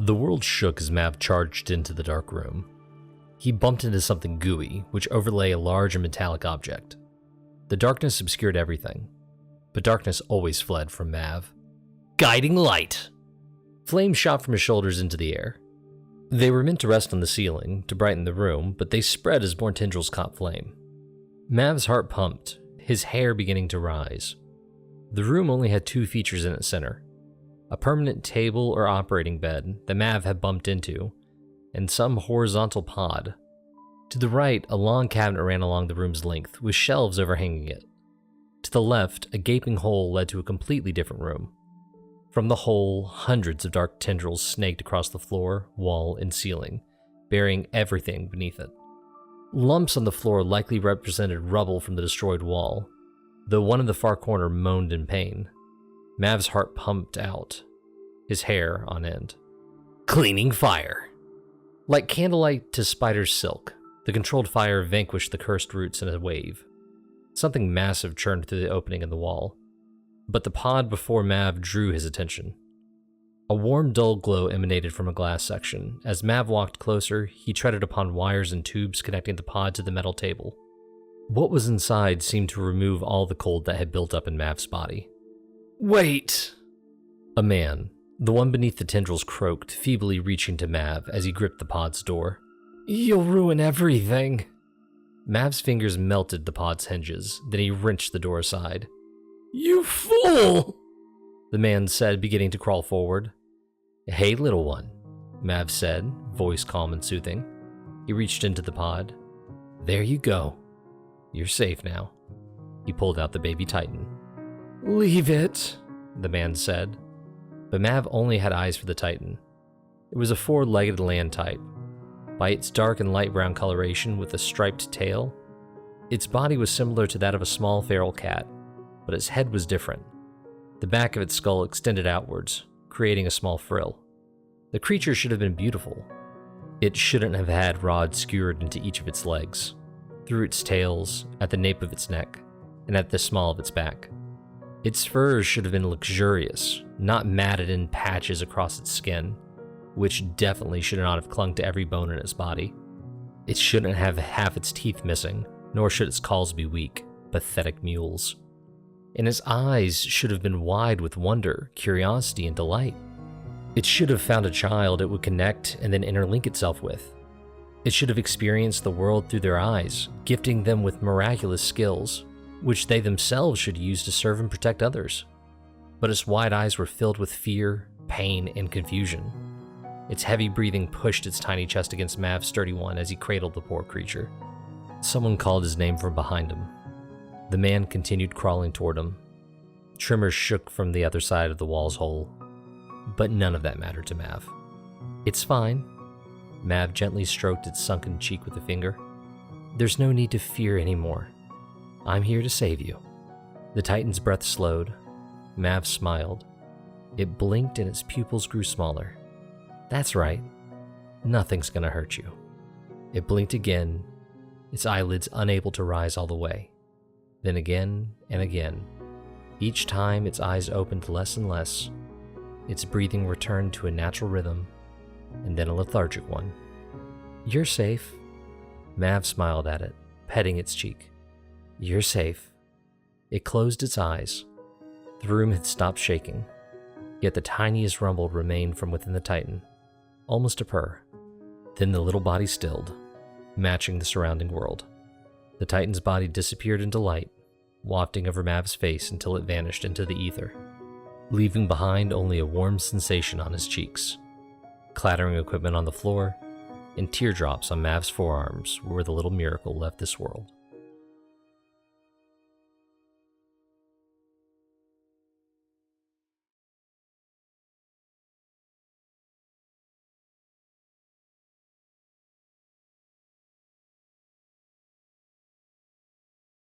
The world shook as Mav charged into the dark room. He bumped into something gooey, which overlay a large and metallic object. The darkness obscured everything, but darkness always fled from Mav. Guiding light! Flames shot from his shoulders into the air. They were meant to rest on the ceiling, to brighten the room, but they spread as more tendrils caught flame. Mav's heart pumped, his hair beginning to rise. The room only had two features in its center: a permanent table or operating bed that Mav had bumped into, and some horizontal pod. To the right, a long cabinet ran along the room's length, with shelves overhanging it. To the left, a gaping hole led to a completely different room. From the hole, hundreds of dark tendrils snaked across the floor, wall, and ceiling, burying everything beneath it. Lumps on the floor likely represented rubble from the destroyed wall, though one in the far corner moaned in pain. Mav's heart pumped out, his hair on end. Cleaning fire! Like candlelight to spider's silk, the controlled fire vanquished the cursed roots in a wave. Something massive churned through the opening in the wall, but the pod before Mav drew his attention. A warm, dull glow emanated from a glass section. As Mav walked closer, he treaded upon wires and tubes connecting the pod to the metal table. What was inside seemed to remove all the cold that had built up in Mav's body. Wait! A man, the one beneath the tendrils, croaked, feebly reaching to Mav as he gripped the pod's door. You'll ruin everything. Mav's fingers melted the pod's hinges, then he wrenched the door aside. You fool! The man said, beginning to crawl forward. Hey, little one, Mav said, voice calm and soothing. He reached into the pod. There you go. You're safe now. He pulled out the baby Titan. Leave it, the man said. But Mav only had eyes for the Titan. It was a four-legged land type. By its dark and light brown coloration with a striped tail, its body was similar to that of a small feral cat, but its head was different. The back of its skull extended outwards, creating a small frill. The creature should have been beautiful. It shouldn't have had rods skewered into each of its legs, through its tails, at the nape of its neck, and at the small of its back. Its fur should have been luxurious, not matted in patches across its skin, which definitely should not have clung to every bone in its body. It shouldn't have half its teeth missing, nor should its calls be weak, pathetic mules. And its eyes should have been wide with wonder, curiosity, and delight. It should have found a child it would connect and then interlink itself with. It should have experienced the world through their eyes, gifting them with miraculous skills, which they themselves should use to serve and protect others. But its wide eyes were filled with fear, pain, and confusion. Its heavy breathing pushed its tiny chest against Mav's sturdy one as he cradled the poor creature. Someone called his name from behind him. The man continued crawling toward him. Tremors shook from the other side of the wall's hole, but none of that mattered to Mav. It's fine. Mav gently stroked its sunken cheek with a finger. There's no need to fear anymore. I'm here to save you. The Titan's breath slowed. Mav smiled. It blinked and its pupils grew smaller. That's right. Nothing's gonna hurt you. It blinked again, its eyelids unable to rise all the way. Then again and again. Each time its eyes opened less and less, its breathing returned to a natural rhythm, and then a lethargic one. You're safe. Mav smiled at it, petting its cheek. You're safe. It closed its eyes. The room had stopped shaking, yet the tiniest rumble remained from within the Titan, almost a purr. Then the little body stilled, matching the surrounding world. The Titan's body disappeared into light, wafting over Mav's face until it vanished into the ether, leaving behind only a warm sensation on his cheeks, clattering equipment on the floor, and teardrops on Mav's forearms where the little miracle left this world.